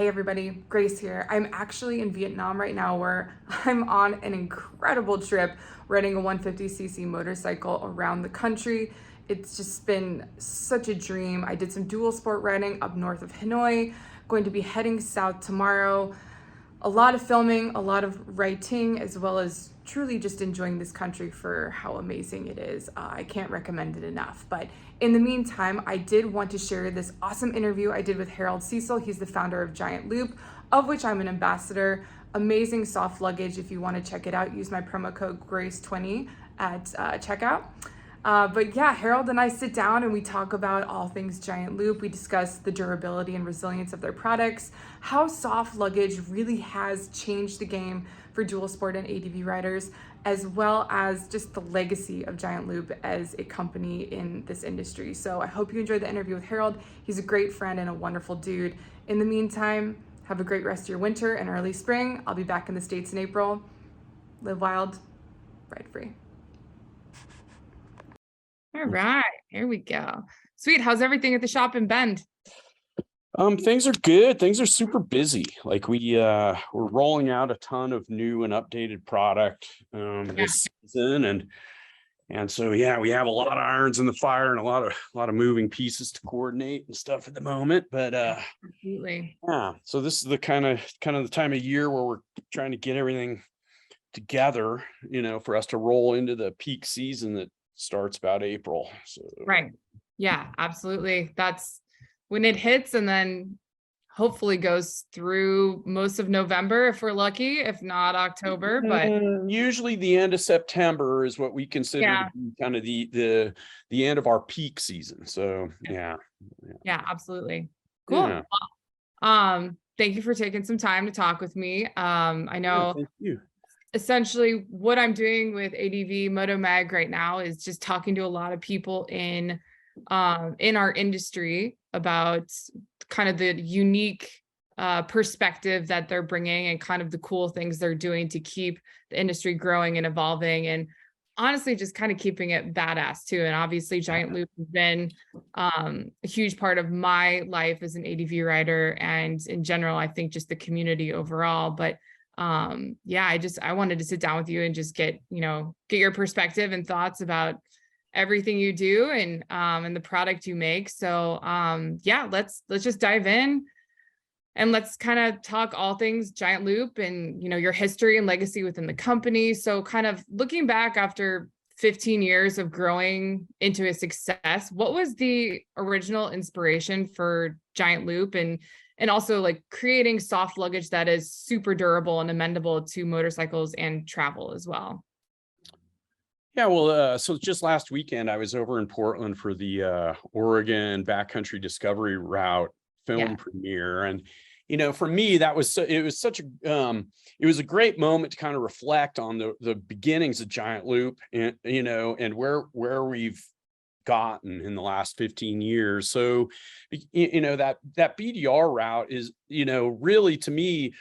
Hey everybody, Grace here. I'm actually in Vietnam right now where I'm on an incredible trip riding a 150cc motorcycle around the country. It's just been such a dream. I did some dual sport riding up north of Hanoi, going to be heading south tomorrow. A lot of filming, a lot of writing, as well as truly just enjoying this country for how amazing it is. I can't recommend it enough. But in the meantime, I did want to share this awesome interview I did with Harold Cecil. He's the founder of Giant Loop, of which I'm an ambassador. Amazing soft luggage. If you want to check it out, use my promo code GRACE20 at checkout. But yeah, Harold and I sit down and we talk about all things Giant Loop. We discuss the durability and resilience of their products, how soft luggage really has changed the game for dual sport and ADV riders, as well as just the legacy of Giant Loop as a company in this industry. So I hope you enjoyed the interview with Harold. He's a great friend and a wonderful dude. In the meantime, have a great rest of your winter and early spring. I'll be back in the States in April. Live wild, ride free. All right, here we go. Sweet. How's everything at the shop in Bend? Things are good. Things are super busy. Like we're rolling out a ton of new and updated product this season, and so yeah, we have a lot of irons in the fire and a lot of moving pieces to coordinate and stuff at the moment. But Absolutely. yeah, so this is the kind of the time of year where we're trying to get everything together, for us to roll into the peak season that starts about April. So Right. Yeah, absolutely. That's when it hits and then hopefully goes through most of November if we're lucky, if not October, but usually the end of September is what we consider to be kind of the end of our peak season. So yeah, absolutely. Cool. Yeah. Thank you for taking some time to talk with me. I know thank you. Essentially what I'm doing with ADV Moto Mag right now is just talking to a lot of people in our industry about kind of the unique perspective that they're bringing and kind of the cool things they're doing to keep the industry growing and evolving, and honestly just kind of keeping it badass too. And obviously Giant Loop has been a huge part of my life as an ADV rider and in general, I think just the community overall. But yeah, I wanted to sit down with you and just get your perspective and thoughts about everything you do and the product you make. So yeah, let's just dive in and let's kind of talk all things Giant Loop and your history and legacy within the company. So kind of looking back after 15 years of growing into a success, what was the original inspiration for Giant Loop and also like creating soft luggage that is super durable and amendable to motorcycles and travel as well? Yeah, well, so just last weekend, I was over in Portland for the Oregon Backcountry Discovery Route film premiere. And, for me, it was a great moment to kind of reflect on the beginnings of Giant Loop and, and where we've gotten in the last 15 years. So, that BDR route is, really to me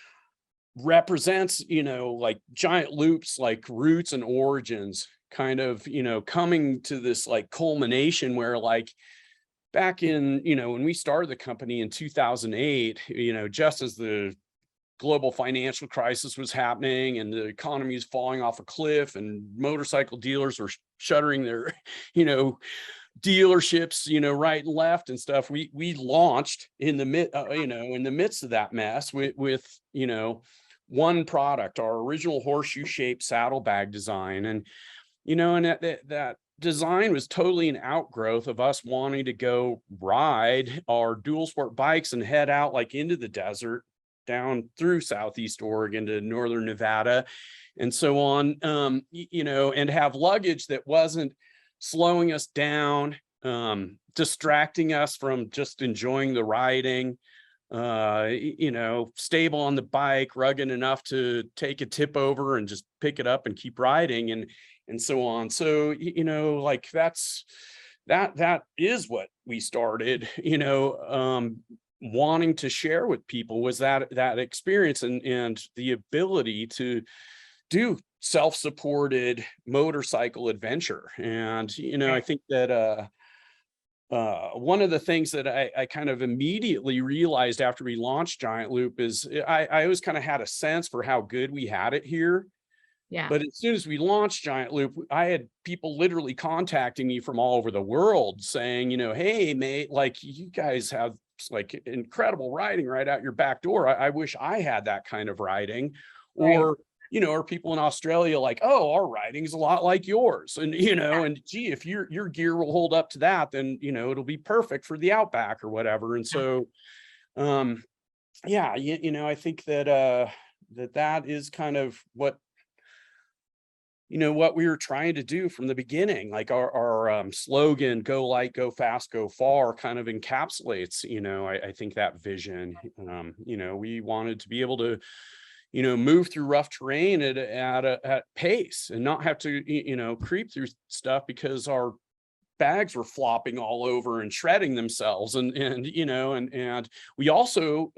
represents, like Giant Loop's like roots and origins kind of, coming to this like culmination where like back in, when we started the company in 2008, just as the global financial crisis was happening and the economy is falling off a cliff and motorcycle dealers were shuttering their, dealerships, right and left and stuff. We launched in the midst of that mess with one product, our original horseshoe shaped saddlebag design. And, and that design was totally an outgrowth of us wanting to go ride our dual sport bikes and head out like into the desert down through Southeast Oregon to Northern Nevada and so on, and have luggage that wasn't slowing us down, distracting us from just enjoying the riding, stable on the bike, rugged enough to take a tip over and just pick it up and keep riding and so on. So, like that is what we started, wanting to share with people was that experience and the ability to do self-supported motorcycle adventure. And, I think that one of the things that I kind of immediately realized after we launched Giant Loop is I always kind of had a sense for how good we had it here. Yeah. But as soon as we launched Giant Loop, I had people literally contacting me from all over the world saying, hey, mate, like you guys have like incredible riding right out your back door. I wish I had that kind of riding. Right. Or people in Australia like, oh, our riding's a lot like yours. And, and gee, if your gear will hold up to that, then, it'll be perfect for the Outback or whatever. And so, yeah, I think that, that is kind of what we were trying to do from the beginning. Like our slogan, go light, go fast, go far, kind of encapsulates, I think that vision. We wanted to be able to, move through rough terrain at pace and not have to, creep through stuff because our bags were flopping all over and shredding themselves. And we also,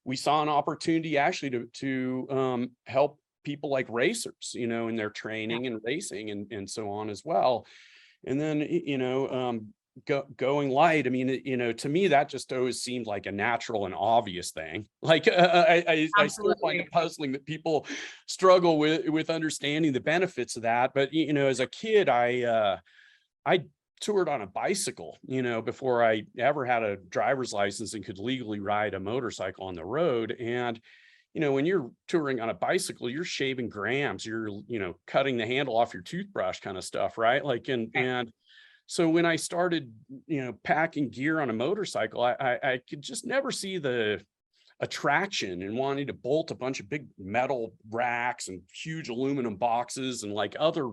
we saw an opportunity actually to help people like racers, in their training and racing and so on as well. And then, going light, I mean, to me, that just always seemed like a natural and obvious thing. Like, I still find Absolutely. it puzzling that people struggle with understanding the benefits of that. But, as a kid, I toured on a bicycle, before I ever had a driver's license and could legally ride a motorcycle on the road. And when you're touring on a bicycle, you're shaving grams, you're, cutting the handle off your toothbrush kind of stuff, right? Like, and so when I started, packing gear on a motorcycle, I could just never see the attraction and wanting to bolt a bunch of big metal racks and huge aluminum boxes and like other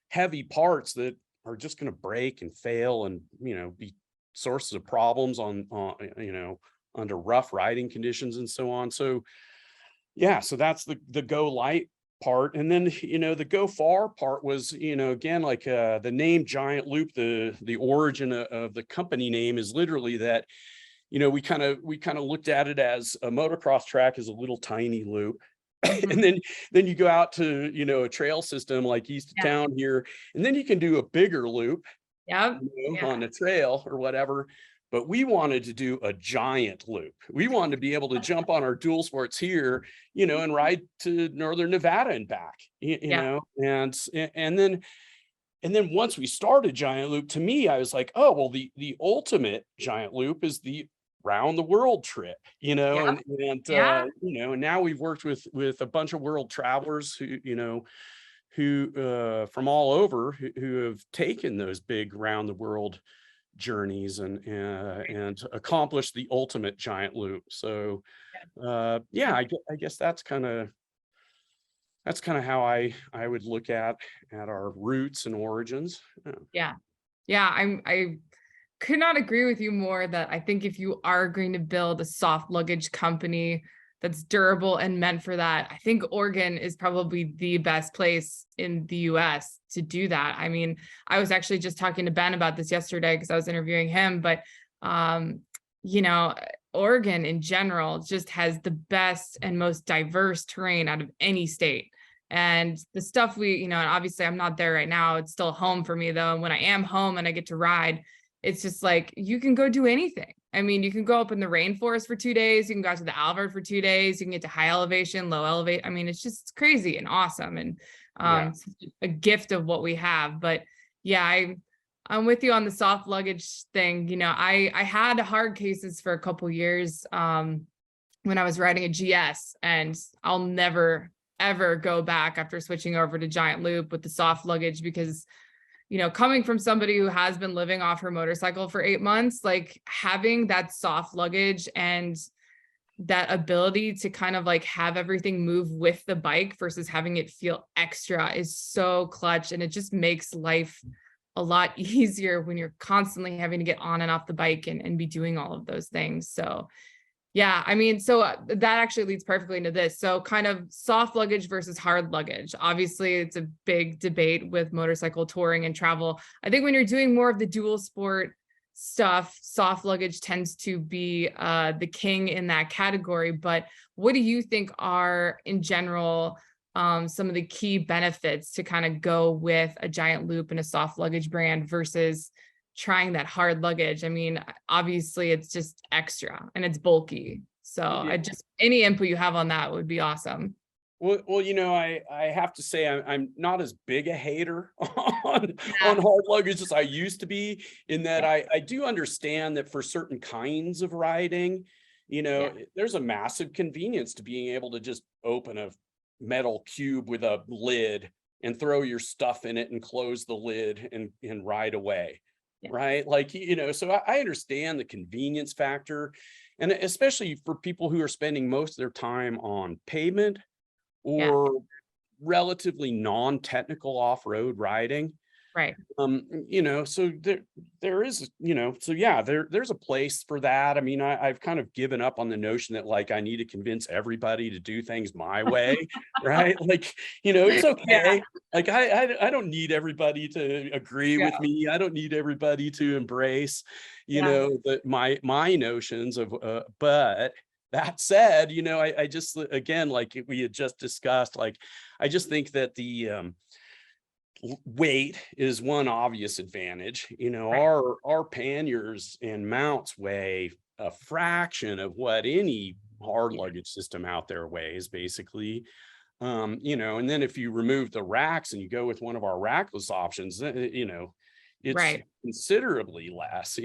heavy parts that are just going to break and fail and, be sources of problems under rough riding conditions and so on. So, yeah, so that's the go light part. And then, the go far part was, again, like the name Giant Loop, the origin of the company name is literally that, we kind of looked at it as a motocross track is a little tiny loop. And then you go out to, a trail system like east of Yeah. town here, and then you can do a bigger loop, Yep. on the trail or whatever. But we wanted to do a giant loop. We wanted to be able to jump on our dual sports here, and ride to northern Nevada and back, and then once we started Giant Loop, to me, I was like, oh, well, the ultimate Giant Loop is the round the world trip, Yep. and Yeah. and now we've worked with a bunch of world travelers who from all over who have taken those big round the world journeys and accomplished the ultimate Giant Loop. So yeah, I guess that's kind of how I would look at our roots and origins. Yeah. Yeah. I could not agree with you more that I think if you are going to build a soft luggage company that's durable and meant for that, I think Oregon is probably the best place in the US to do that. I mean, I was actually just talking to Ben about this yesterday because I was interviewing him, but you know, Oregon in general just has the best and most diverse terrain out of any state. And the stuff and obviously I'm not there right now. It's still home for me though. And when I am home and I get to ride, it's just like you can go do anything. I mean, you can go up in the rainforest for 2 days. You can go out to the Alvord for 2 days. You can get to high elevation, low elevate. I mean, it's just crazy and awesome and a gift of what we have. But yeah, I'm with you on the soft luggage thing. I had hard cases for a couple years when I was riding a GS, and I'll never ever go back after switching over to Giant Loop with the soft luggage because coming from somebody who has been living off her motorcycle for 8 months, like having that soft luggage and that ability to kind of like have everything move with the bike versus having it feel extra is so clutch. And it just makes life a lot easier when you're constantly having to get on and off the bike and be doing all of those things. So yeah, I mean, so that actually leads perfectly into this. So kind of soft luggage versus hard luggage. Obviously, it's a big debate with motorcycle touring and travel. I think when you're doing more of the dual sport stuff, soft luggage tends to be the king in that category. But what do you think are, in general, some of the key benefits to kind of go with a Giant Loop and a soft luggage brand versus trying that hard luggage. I mean, obviously it's just extra and it's bulky. So Yeah. I just, any input you have on that would be awesome. Well, I have to say I'm not as big a hater on Yeah. hard luggage as I used to be, in that Yeah. I do understand that for certain kinds of riding, Yeah. there's a massive convenience to being able to just open a metal cube with a lid and throw your stuff in it and close the lid and ride away. Yeah. Right? Like, so I understand the convenience factor, and especially for people who are spending most of their time on pavement Yeah. or relatively non-technical off-road riding. Right. So there is, so yeah, there's a place for that. I mean, I've kind of given up on the notion that like I need to convince everybody to do things my way, right? Like, it's okay. Yeah. Like I don't need everybody to agree Yeah. with me. I don't need everybody to embrace, Yeah. my notions of, but that said, I just, again, like we had just discussed, like, I just think that the, weight is one obvious advantage. Right. Our panniers and mounts weigh a fraction of what any hard luggage system out there weighs, basically. And then if you remove the racks and you go with one of our rackless options, it's Right. considerably less,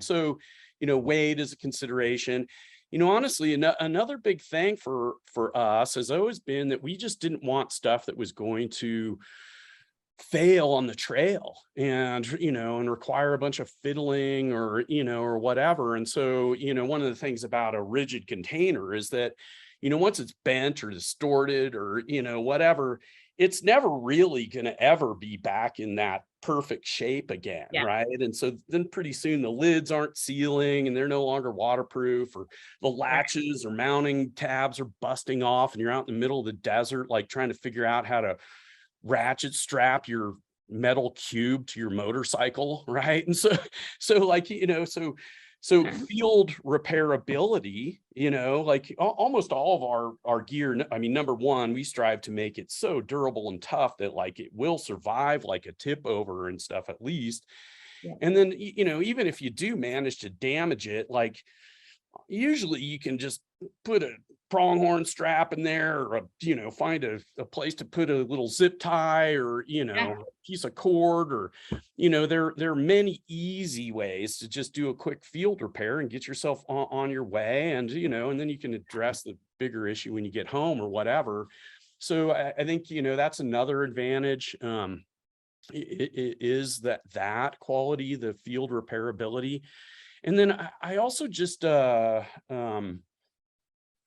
so weight is a consideration. Honestly, another big thing for us has always been that we just didn't want stuff that was going to fail on the trail and require a bunch of fiddling or whatever. And so, one of the things about a rigid container is that, once it's bent or distorted or, whatever, it's never really going to ever be back in that perfect shape again. Yeah. Right. And so then pretty soon the lids aren't sealing and they're no longer waterproof, or the latches or mounting tabs are busting off and you're out in the middle of the desert, like trying to figure out how to ratchet strap your metal cube to your motorcycle. Right. And so like, so field repairability, like almost all of our gear. I mean, number one, we strive to make it so durable and tough that like it will survive like a tip over and stuff at least. Yeah. And then, even if you do manage to damage it, like usually you can just put a pronghorn strap in there, or find a place to put a little zip tie, or a piece of cord, or there are many easy ways to just do a quick field repair and get yourself on your way, and and then you can address the bigger issue when you get home or whatever. So I think that's another advantage. It is that quality, the field repairability. And then I also just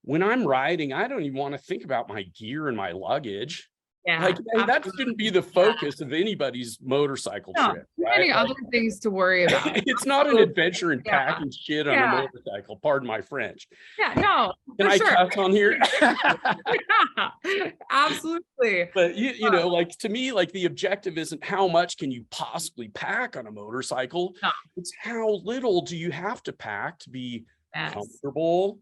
when I'm riding, I don't even want to think about my gear and my luggage. Yeah. Like, that Absolutely. shouldn't be the focus of anybody's motorcycle No, trip. too Right? many other things to worry about. It's not an adventure in Yeah. packing shit on a motorcycle. Pardon my French. Yeah, no. Can for I sure. cuss on here? Yeah, absolutely. But like, to me, like, the objective isn't how much can you possibly pack on a motorcycle. No. It's how little do you have to pack to be Yes. comfortable,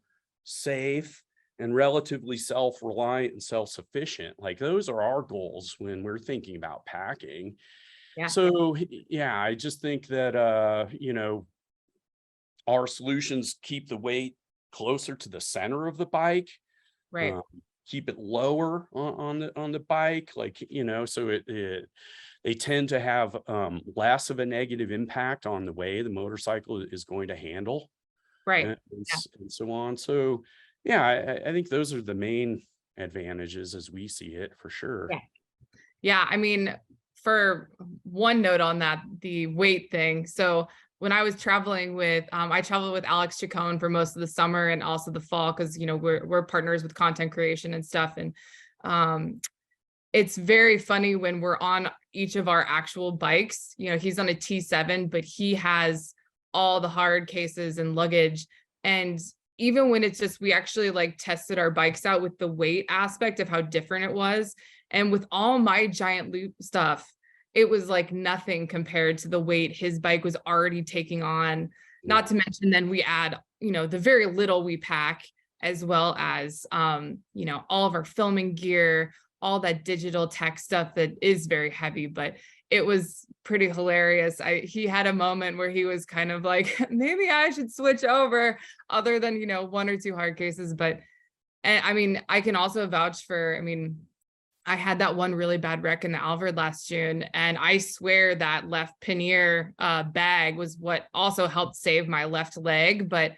safe, and relatively self-reliant and self-sufficient. Like, those are our goals when we're thinking about packing. Yeah. So yeah, I just think that our solutions keep the weight closer to the center of the bike. Right. Keep it lower on the bike, like, so they tend to have less of a negative impact on the way the motorcycle is going to handle. Right. And so on. So yeah, I think those are the main advantages as we see it, for sure. Yeah. Yeah. I mean, for one note on that, the weight thing. So when I was traveling with, I traveled with Alex Chacon for most of the summer and also the fall, because, we're partners with content creation and stuff. And it's very funny when we're on each of our actual bikes. He's on a T7, but he has all the hard cases and luggage. And even when it's just, we actually like tested our bikes out with the weight aspect of how different it was. And with all my giant loop stuff, it was like nothing compared to the weight his bike was already taking on. Not to mention then we add, the very little we pack, as well as, all of our filming gear, all that digital tech stuff that is very heavy, but it was pretty hilarious. He had a moment where he was kind of like, maybe I should switch over, other than, you know, 1 or 2 hard cases. But, and I mean, I can also vouch for, I mean, I had that one really bad wreck in the Alvord last June, and I swear that left pannier bag was what also helped save my left leg. But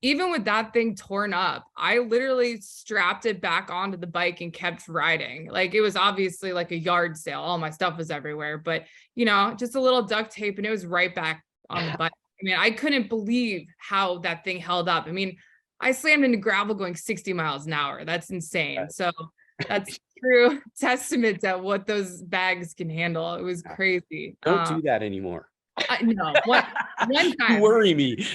even with that thing torn up, I literally strapped it back onto the bike and kept riding. Like, it was obviously like a yard sale. All my stuff was everywhere, but you know, just a little duct tape and it was right back on the bike. I mean, I couldn't believe how that thing held up. I mean, I slammed into gravel going 60 miles an hour. That's insane. So that's true testament to what those bags can handle. It was crazy. Don't do that anymore. No, one You time. worry me.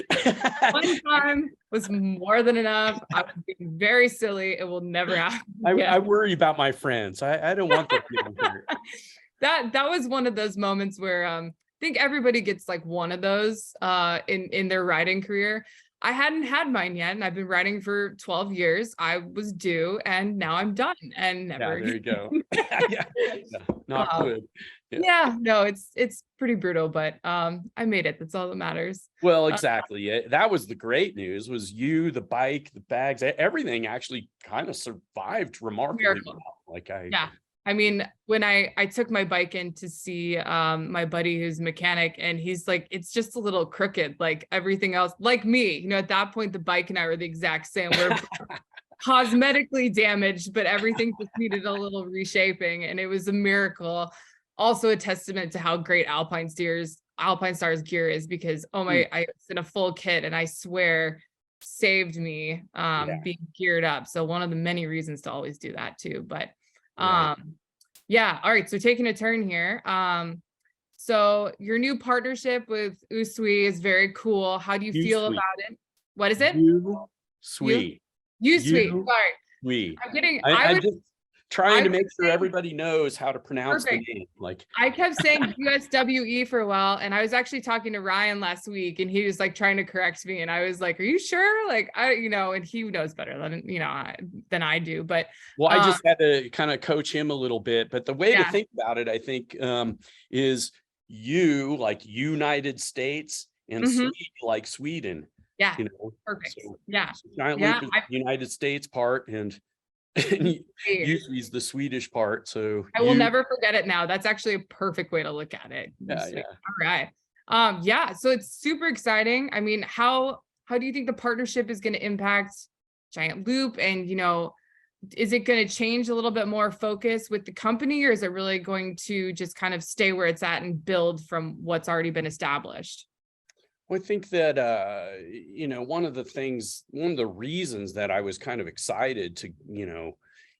One time was more than enough. I was being very silly. It will never happen again. I worry about my friends. I don't want them getting hurt. That was one of those moments where I think everybody gets like one of those in their riding career. I hadn't had mine yet, and I've been riding for 12 years. I was due, and now I'm done, and never. Yeah, there you go. Yeah, not good. Yeah, no, it's pretty brutal, but I made it. That's all that matters. Well, exactly. That was the great news, was you, the bike, the bags, everything actually kind of survived remarkably well. Like yeah. I mean, when I took my bike in to see my buddy who's a mechanic, and he's like, it's just a little crooked, like everything else, like me, you know, at that point, the bike and I were the exact same. We're cosmetically damaged, but everything just needed a little reshaping, and it was a miracle. Also a testament to how great Alpine Stars gear is, because I was in a full kit, and I swear saved me being geared up. So one of the many reasons to always do that too. But yeah. All right. So taking a turn here. So your new partnership with USWE is very cool. How do you feel about it? What is it? USWE. USWE. Sorry. I'm just trying to make sure everybody knows how to pronounce the name. Like, I kept saying USWE for a while, and I was actually talking to Ryan last week, and he was like trying to correct me, and I was like, "Are you sure?" Like, and he knows better than I do. But I just had to kind of coach him a little bit. But the way to think about it, I think, is U like United States, and Swede like Sweden. Yeah. Perfect. So Giant Loop is the United States part, and usually is the Swedish part. So I will never forget it now. That's actually a perfect way to look at it. Yeah. All right. So it's super exciting. I mean, how do you think the partnership is going to impact Giant Loop? And, is it going to change a little bit more focus with the company, or is it really going to just kind of stay where it's at and build from what's already been established? Well, I think that, one of the reasons that I was kind of excited to,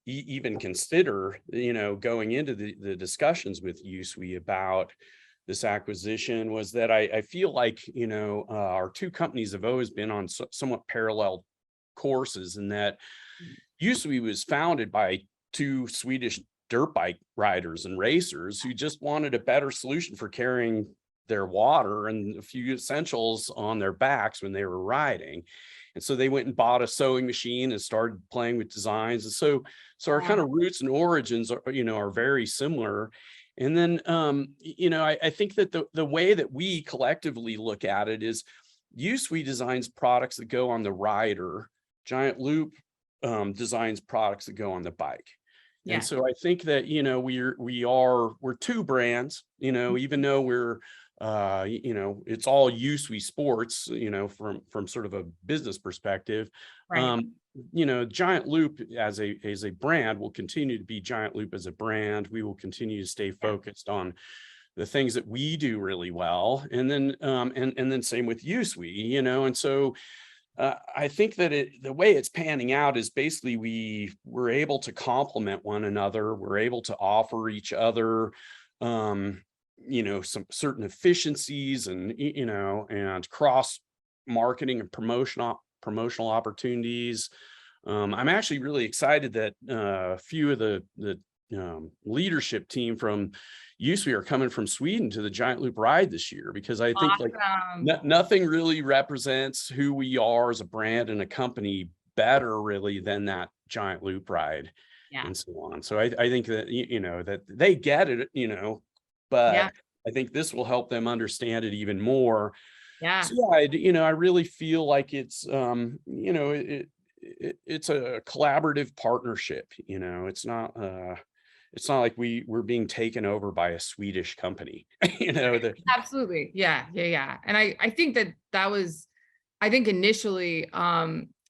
even consider, going into the discussions with USWE about this acquisition was that I feel like, our two companies have always been on somewhat parallel courses, in that USWE was founded by two Swedish dirt bike riders and racers who just wanted a better solution for carrying their water and a few essentials on their backs when they were riding. And so they went and bought a sewing machine and started playing with designs. And so our kind of roots and origins are very similar. And then, I think that the way that we collectively look at it is USWE designs products that go on the rider. Giant Loop designs products that go on the bike. Yeah. And so I think that, we're two brands, even though we're, it's all USWE sports, from sort of a business perspective. Right. Giant Loop as a brand will continue to be Giant Loop as a brand. We will continue to stay focused on the things that we do really well. And then, and then same with USWE, and so I think that the way it's panning out is basically we're able to complement one another. We're able to offer each other, some certain efficiencies and, and cross marketing and promotional opportunities. I'm actually really excited that a few of the leadership team from USWE are coming from Sweden to the Giant Loop ride this year, because I think nothing really represents who we are as a brand and a company better really than that Giant Loop ride and so on. So I think that, that they get it, Yeah. but I think this will help them understand it even more. Yeah. So yeah, I really feel like it's it's a collaborative partnership. It's not like we're being taken over by a Swedish company. The Absolutely. Yeah. Yeah. Yeah. And I think that was, I think initially,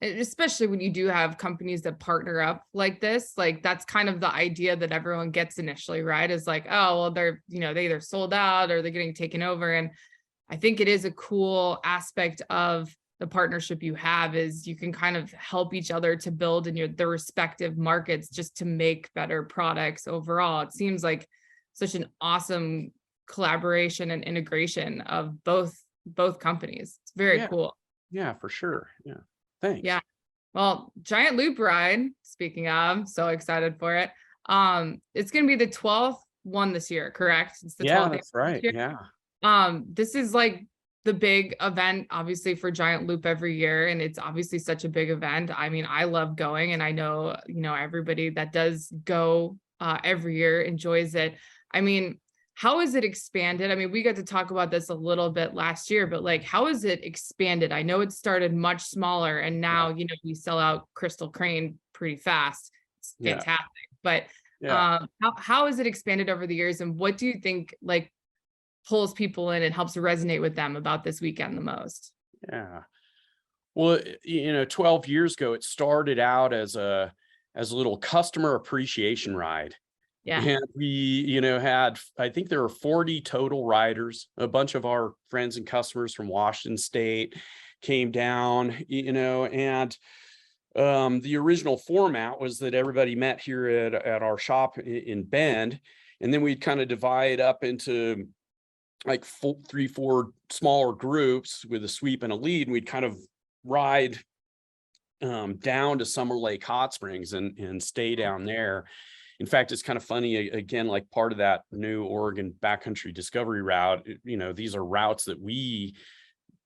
especially when you do have companies that partner up like this, like that's kind of the idea that everyone gets initially, right? Is like, oh, well, they're, they either sold out or they're getting taken over. And I think it is a cool aspect of the partnership you have is you can kind of help each other to build in the respective markets just to make better products overall. It seems like such an awesome collaboration and integration of both companies. It's very yeah, cool. yeah, for sure. Yeah. Thanks. Yeah. Well, Giant Loop Ride, speaking of, so excited for it. It's going to be the 12th one this year, correct? It's the Yeah, 12th that's right. year. Yeah. This is like the big event, obviously, for Giant Loop every year, and it's obviously such a big event. I mean, I love going, and I know, everybody that does go every year enjoys it. I mean, how is it expanded? I mean, we got to talk about this a little bit last year, but like, how is it expanded? I know it started much smaller, and now, we sell out Crystal Crane pretty fast. It's Yeah. fantastic. But Yeah. how has it expanded over the years, and what do you think, like, pulls people in and helps resonate with them about this weekend the most? Yeah. Well, 12 years ago, it started out as a little customer appreciation ride. Yeah. And we, had, I think there were 40 total riders. A bunch of our friends and customers from Washington State came down, and the original format was that everybody met here at our shop in Bend, and then we'd kind of divide up into like 3-4 smaller groups with a sweep and a lead, and we'd kind of ride down to Summer Lake Hot Springs and stay down there. In fact, it's kind of funny, again, like part of that new Oregon backcountry discovery route, these are routes that we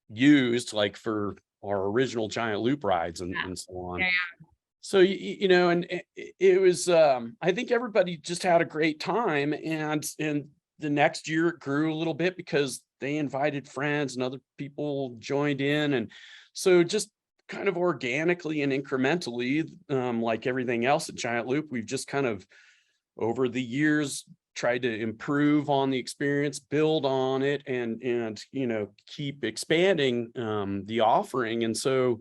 used like for our original Giant Loop rides and so on. Yeah. So, and it was, I think everybody just had a great time, and the next year it grew a little bit because they invited friends and other people joined in. And so just kind of organically and incrementally, like everything else at Giant Loop, we've just kind of over the years tried to improve on the experience, build on it, and keep expanding the offering. And so,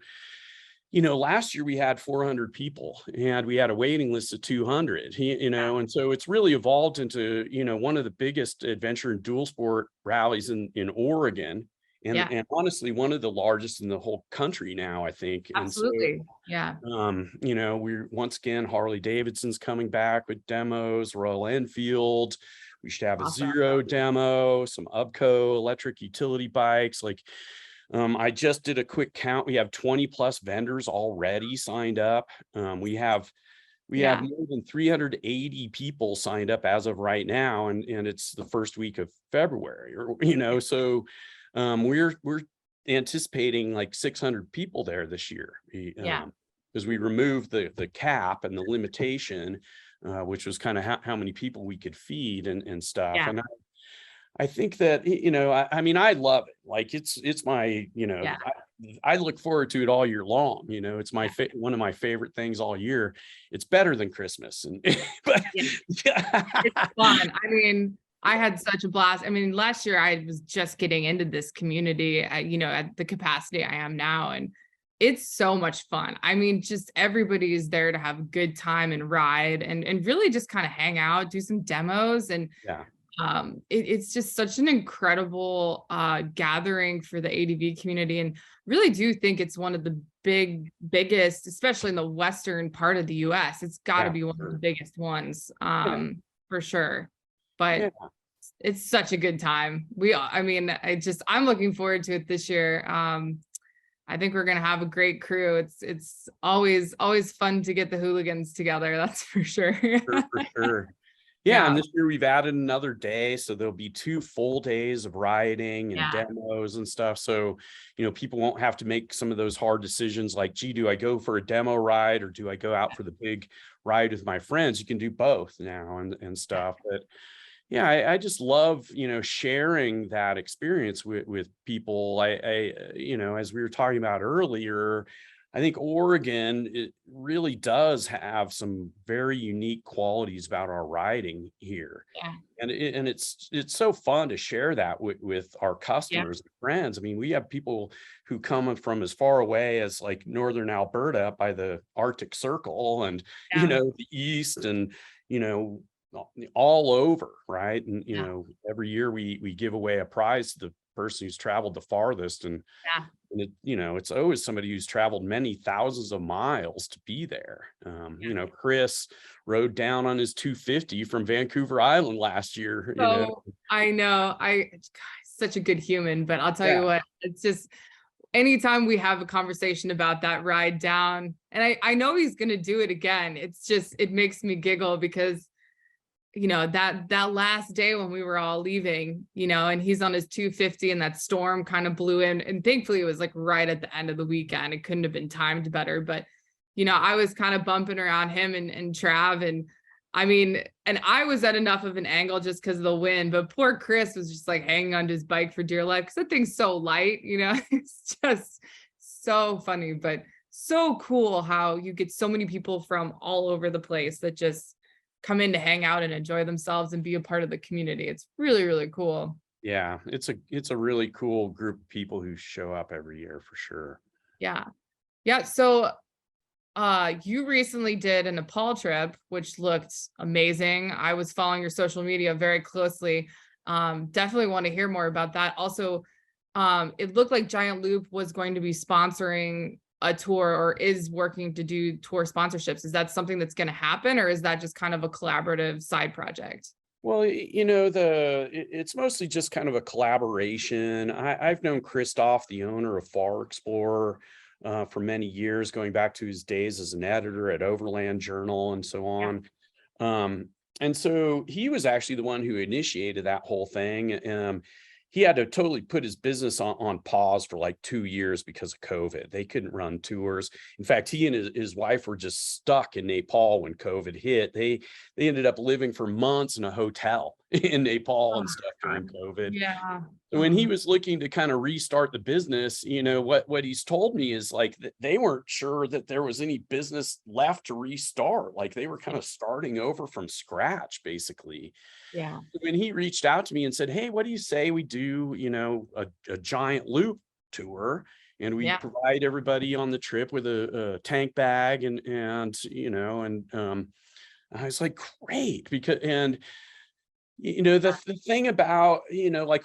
last year we had 400 people and we had a waiting list of 200, and so it's really evolved into, one of the biggest adventure and dual sport rallies in Oregon. And honestly, one of the largest in the whole country now, I think. Absolutely. And so, we're once again, Harley Davidson's coming back with demos, Royal Enfield. We should have a Zero demo, some Ubco electric utility bikes. Like, I just did a quick count. We have 20 plus vendors already signed up. We have more than 380 people signed up as of right now, and it's the first week of February, so we're anticipating like 600 people there this year. Because we removed the cap and the limitation, which was kind of how many people we could feed and stuff. And I think that, I mean, I love it. Like it's my, I look forward to it all year long. It's my one of my favorite things all year. It's better than Christmas. And but it's fun. I mean, I had such a blast. I mean, last year I was just getting into this community, at the capacity I am now. And it's so much fun. I mean, just everybody is there to have a good time and ride and really just kind of hang out, do some demos. And it's just such an incredible gathering for the ADV community, and really do think it's one of the biggest, especially in the western part of the US. It's got to be one of the biggest ones for sure. But it's such a good time. I'm looking forward to it this year. I think we're gonna have a great crew. It's always fun to get the hooligans together. That's for sure. For sure. Yeah, and this year we've added another day, so there'll be 2 full days of riding and demos and stuff. So, people won't have to make some of those hard decisions like, gee, do I go for a demo ride or do I go out for the big ride with my friends? You can do both now and stuff. But, Yeah, I just love, sharing that experience with people. As we were talking about earlier, I think Oregon, it really does have some very unique qualities about our riding here. Yeah. And it's so fun to share that with our Yeah. customers and friends. I mean, we have people who come from as far away as like northern Alberta up by the Arctic Circle and, Yeah. the east and, you know, all over, right? And, Yeah. every year we give away a prize to the person who's traveled the farthest. Yeah. And it's always somebody who's traveled many thousands of miles to be there. Chris rode down on his 250 from Vancouver Island last year. So I know God, such a good human, but I'll tell Yeah. you what, it's just anytime we have a conversation about that ride down, and I know he's gonna do it again. It's just it makes me giggle because that last day when we were all leaving, and he's on his 250 and that storm kind of blew in, and thankfully it was like right at the end of the weekend. It couldn't have been timed better, but I was kind of bumping around him and Trav, and I mean, and I was at enough of an angle just because of the wind, but poor Chris was just like hanging on his bike for dear life because that thing's so light. It's just so funny, but so cool how you get so many people from all over the place that just come in to hang out and enjoy themselves and be a part of the community. It's really, really cool. Yeah, it's a really cool group of people who show up every year for sure. Yeah. Yeah. So you recently did a Nepal trip, which looked amazing. I was following your social media very closely. Definitely want to hear more about that. Also, it looked like Giant Loop was going to be sponsoring a tour or is working to do tour sponsorships. Is that something that's going to happen, or is that just kind of a collaborative side project? Well, it's mostly just kind of a collaboration. I've known Christoph, the owner of Far Explorer, for many years, going back to his days as an editor at Overland Journal and so Yeah. on. And so he was actually the one who initiated that whole thing. He had to totally put his business on pause for like 2 years because of COVID. They couldn't run tours. In fact, he and his wife were just stuck in Nepal when COVID hit. They ended up living for months in a hotel in Nepal Oh, and stuff during God. COVID. Yeah. So when he was looking to kind of restart the business, what he's told me is like they weren't sure that there was any business left to restart. Like they were kind of starting over from scratch, basically. Yeah. When he reached out to me and said, "Hey, what do you say we do, a giant loop tour, and we Yeah. provide everybody on the trip with a tank bag and I was like, great, because the thing about,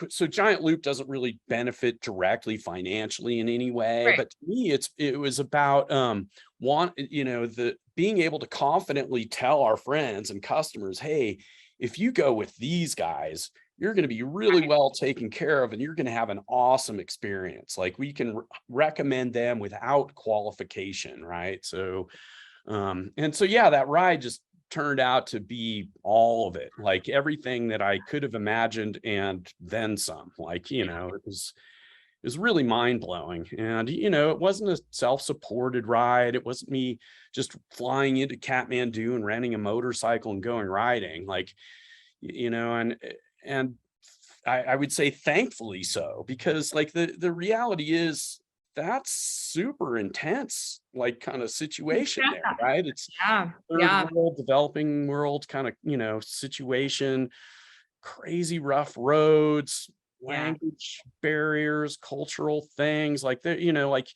so Giant Loop doesn't really benefit directly financially in any way, Right. but to me, it was about the being able to confidently tell our friends and customers, hey, if you go with these guys, you're going to be really well taken care of and you're going to have an awesome experience. Like we can recommend them without qualification, right? So yeah, that ride just turned out to be all of it, like everything that I could have imagined and then some. Like, it was really mind-blowing. And it wasn't a self-supported ride. It wasn't me just flying into Kathmandu and renting a motorcycle and going riding, like, and I would say thankfully so, because like the reality is that's super intense, like kind of situation there, right? It's Yeah. third Yeah. world, developing world kind of, situation, crazy rough roads, Yeah. language barriers, cultural things like that, like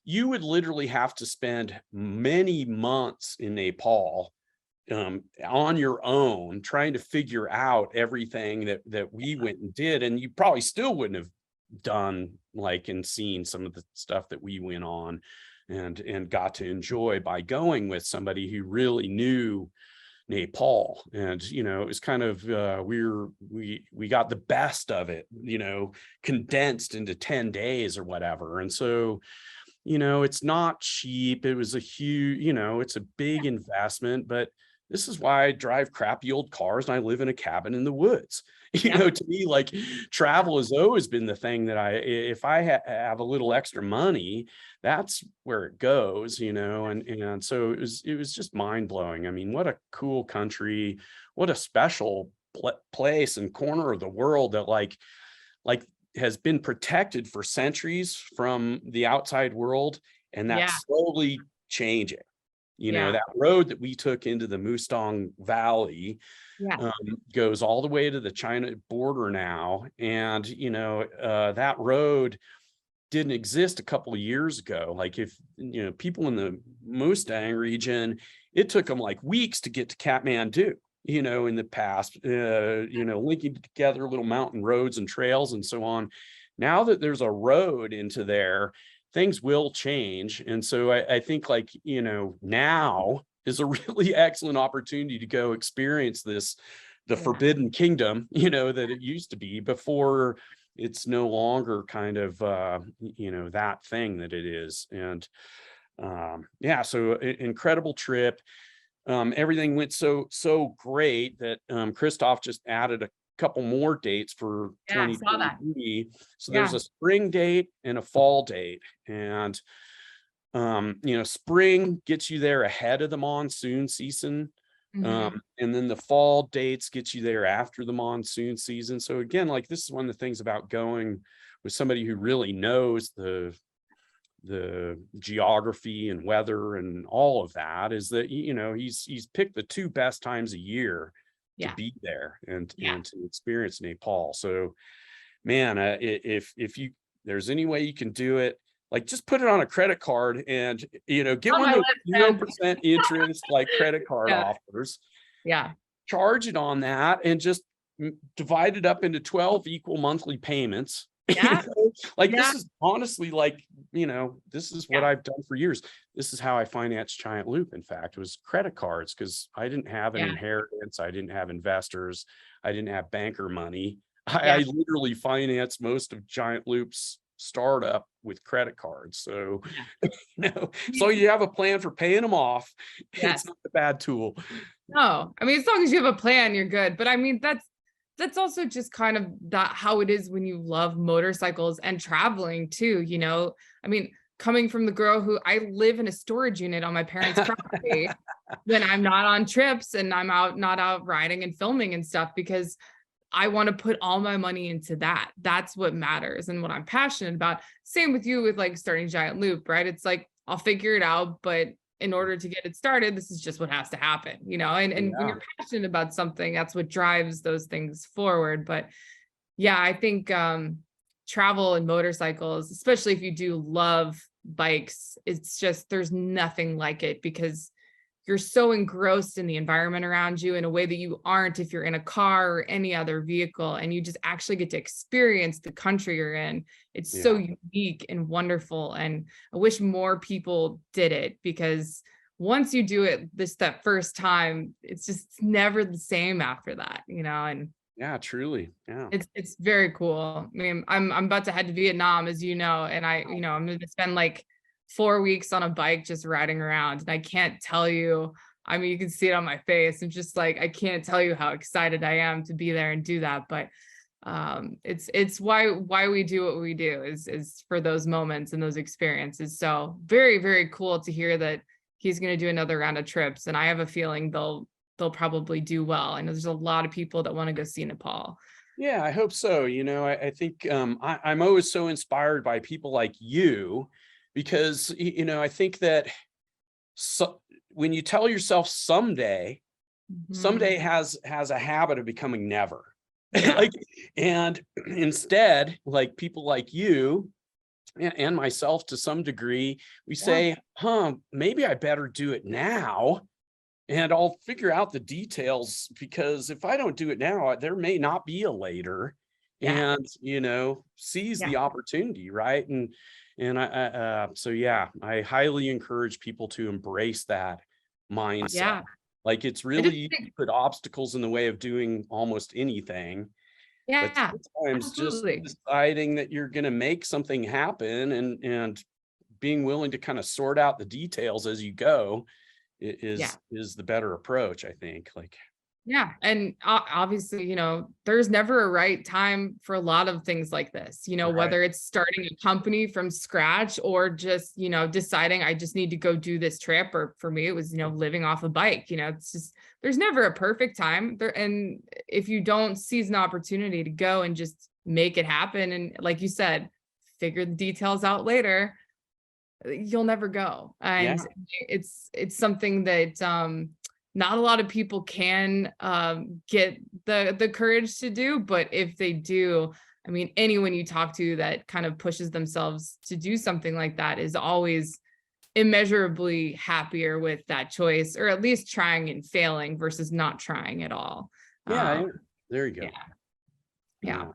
you would literally have to spend many months in Nepal on your own trying to figure out everything that we went and did, and you probably still wouldn't have done like and seen some of the stuff that we went on and got to enjoy by going with somebody who really knew Nepal. And it was kind of we got the best of it, condensed into 10 days or whatever. And so it's not cheap. It was a huge, it's a big investment, but this is why I drive crappy old cars and I live in a cabin in the woods. To me, like travel has always been the thing that if I have a little extra money, that's where it goes, and so it was just mind blowing. I mean, what a cool country, what a special place and corner of the world that like has been protected for centuries from the outside world, and Yeah. that's slowly changing. Yeah. That road that we took into the Mustang Valley Yeah. goes all the way to the China border now. And, that road didn't exist a couple of years ago. Like if, people in the Mustang region, it took them like weeks to get to Kathmandu, in the past, linking together little mountain roads and trails and so on. Now that there's a road into there, things will change. And so I think now is a really excellent opportunity to go experience the forbidden kingdom, that it used to be before it's no longer kind of, that thing that it is. And so incredible trip. Everything went so great that Christoph just added a couple more dates for Yeah, I saw that. 2023. So Yeah. there's a spring date and a fall date. And spring gets you there ahead of the monsoon season. Mhm. And then the fall dates get you there after the monsoon season. So again, like this is one of the things about going with somebody who really knows the geography and weather and all of that, is that he's picked the two best times a year to Yeah. be there and Yeah. and to experience Nepal. So man, if there's any way you can do it, like just put it on a credit card and get On one my of list, those man. 0% interest like credit card Yeah. offers, Yeah. charge it on that and just divide it up into 12 equal monthly payments. Yeah. Like Yeah. this is honestly like, this is what Yeah. I've done for years. This is how I financed Giant Loop. In fact, was credit cards, because I didn't have an Yeah. inheritance. I didn't have investors. I didn't have banker money. Yeah. I literally financed most of Giant Loop's startup with credit cards. So, so you have a plan for paying them off. Yes. It's not a bad tool. No, I mean, as long as you have a plan, you're good. But I mean, that's also just kind of how it is when you love motorcycles and traveling too. I mean, coming from the girl who I live in a storage unit on my parents' property when I'm not on trips and I'm not out riding and filming and stuff, because I want to put all my money into that. That's what matters and what I'm passionate about. Same with you with like starting Giant Loop, right? It's like, I'll figure it out, but in order to get it started, this is just what has to happen, and when you're passionate about something, that's what drives those things forward. But yeah, I think travel and motorcycles, especially if you do love bikes, it's just, there's nothing like it, because you're so engrossed in the environment around you in a way that you aren't if you're in a car or any other vehicle, and you just actually get to experience the country you're in. It's so unique and wonderful. And I wish more people did it, because once you do it that first time, it's just never the same after that, and yeah, truly. Yeah. it's very cool. I mean, I'm about to head to Vietnam, as you know, and I'm going to spend like 4 weeks on a bike just riding around. And I can't tell you, I mean, you can see it on my face. I'm just like, I can't tell you how excited I am to be there and do that. But it's why we do what we do is for those moments and those experiences. So very, very cool to hear that he's going to do another round of trips. And I have a feeling they'll probably do well. I know there's a lot of people that want to go see Nepal. Yeah, I hope so. I think I'm always so inspired by people like you, because I think that when you tell yourself someday has a habit of becoming never. Yeah. And instead, like people like you and myself to some degree, we say, maybe I better do it now. And I'll figure out the details, because if I don't do it now, there may not be a later. Yeah. And seize the opportunity, right? And I highly encourage people to embrace that mindset. Yeah. Like it's really easy to put obstacles in the way of doing almost anything. Yeah, but sometimes absolutely. just deciding that you're going to make something happen and being willing to kind of sort out the details as you go is the better approach, I think. Like, Yeah. And obviously, there's never a right time for a lot of things like this, Right. whether it's starting a company from scratch or just, deciding I just need to go do this trip. Or for me, it was, living off a bike, it's just, there's never a perfect time there. And if you don't seize an opportunity to go and just make it happen, and like you said, figure the details out later, you'll never go. Yeah. And it's something that not a lot of people can get the courage to do, but if they do, I mean, anyone you talk to that kind of pushes themselves to do something like that is always immeasurably happier with that choice, or at least trying and failing versus not trying at all. Yeah. There you go. Yeah. Yeah.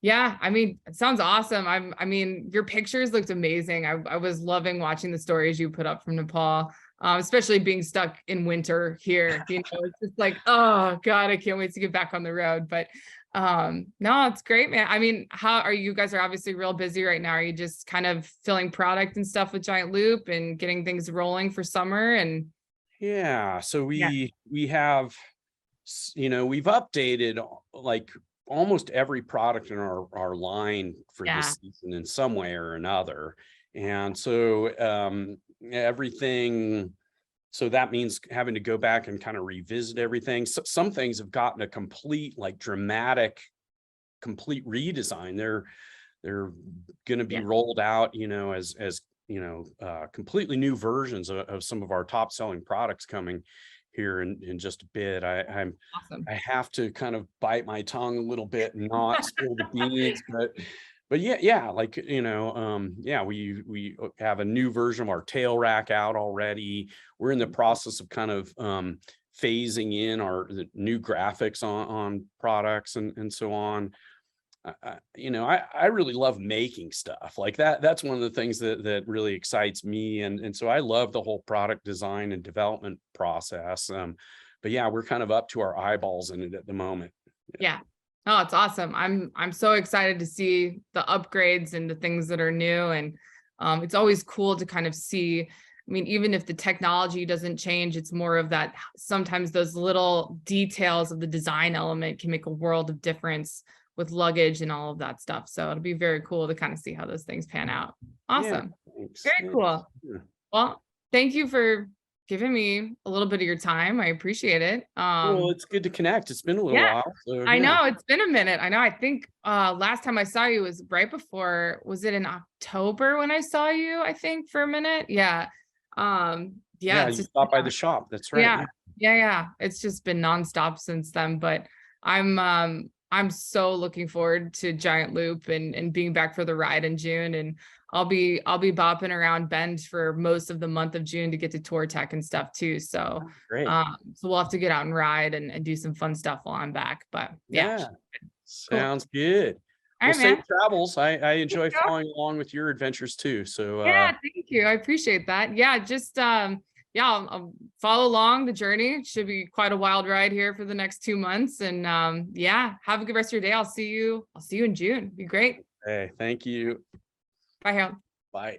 Yeah, I mean, it sounds awesome. I mean, your pictures looked amazing. I was loving watching the stories you put up from Nepal, especially being stuck in winter here. It's just like, oh God, I can't wait to get back on the road. But no, it's great, man. I mean, how are you guys are obviously real busy right now? Are you just kind of filling product and stuff with Giant Loop and getting things rolling for summer? And Yeah. So yeah, we have, we've updated like almost every product in our line for yeah, this season in some way or another. And so everything, so that means having to go back and kind of revisit everything. So, some things have gotten a complete, like dramatic, complete redesign. They're going to be yeah, rolled out, as completely new versions of some of our top selling products coming here in just a bit. awesome. I have to kind of bite my tongue a little bit and not spill the beans, but yeah, like, yeah, we have a new version of our tail rack out already. We're in the process of kind of phasing in the new graphics on products and so on. I really love making stuff like that. That's one of the things that really excites me. And so I love the whole product design and development process. But yeah, we're kind of up to our eyeballs in it at the moment. Yeah. Oh, it's awesome. I'm so excited to see the upgrades and the things that are new. And it's always cool to kind of see. I mean, even if the technology doesn't change, it's more of that sometimes those little details of the design element can make a world of difference with luggage and all of that stuff. So it'll be very cool to kind of see how those things pan out. Yeah, Awesome. thanks. Very cool. Yeah. Well, thank you for giving me a little bit of your time. I appreciate it. Well, it's good to connect. It's been a little Yeah, while. So I yeah. know it's been a minute. I know. I think last time I saw you was right before, was it in October when I saw you, I think, for a minute? Yeah. Yeah, Yeah, it's you just stopped by the shop. That's right. yeah, yeah. It's just been nonstop since then. But I'm so looking forward to Giant Loop and being back for the ride in June. And I'll be bopping around Bend for most of the month of June to get to Tour Tech and stuff too. So Great. so we'll have to get out and ride and do some fun stuff while I'm back. But yeah, Yeah. cool. Sounds good. All Well, right, safe man. travels. I Thank enjoy you. following along with your adventures too. So Yeah, thank you. I appreciate that. Yeah, just yeah, I'll follow along the journey. It should be quite a wild ride here for the next 2 months. And yeah, have a good rest of your day. I'll see you in June. Be great. hey, thank you. Bye, Harold. Bye.